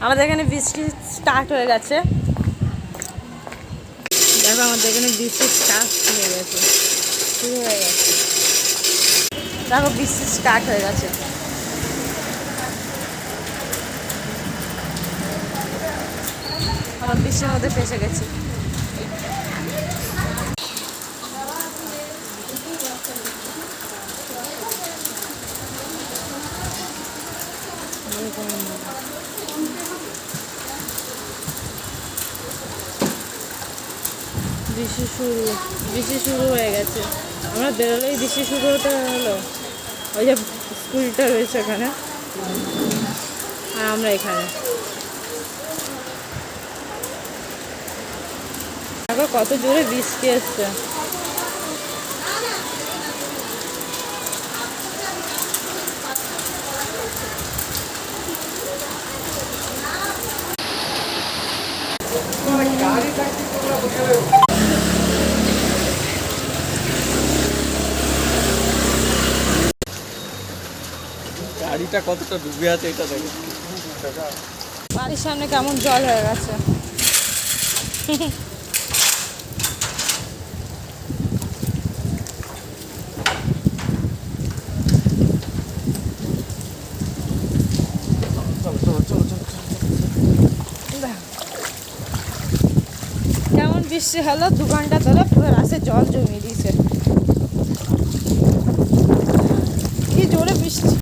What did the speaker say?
আমাদের এখানে বৃষ্টি স্টার্ট হয়ে গেছে। দেখো আমাদের এখানে বৃষ্টি স্টার্ট হয়ে গেছে, শুরু হয়ে গেছে। দেখো বৃষ্টি স্টার্ট হয়ে গেছে। আমরা বৃষ্টির মধ্যে ফেসে গেছি। বৃষ্টি শুরু হয়ে গেছে। আমরা বেরোলেই বৃষ্টি শুরু হতে হলো। ওই যে স্কুলটা রয়েছে ওখানে, আর আমরা এখানে। দেখো কত জোরে বৃষ্টি এসছে। গাড়িটা কতটা ডুবে আছে এটা দেখো। বাড়ির সামনে কেমন জল হয়ে গেছে। কেমন বৃষ্টি হলো, 2 ঘন্টা ধরে পুরো রাস্তায় জল জমিয়ে দিয়েছে। কি জোরে বৃষ্টি।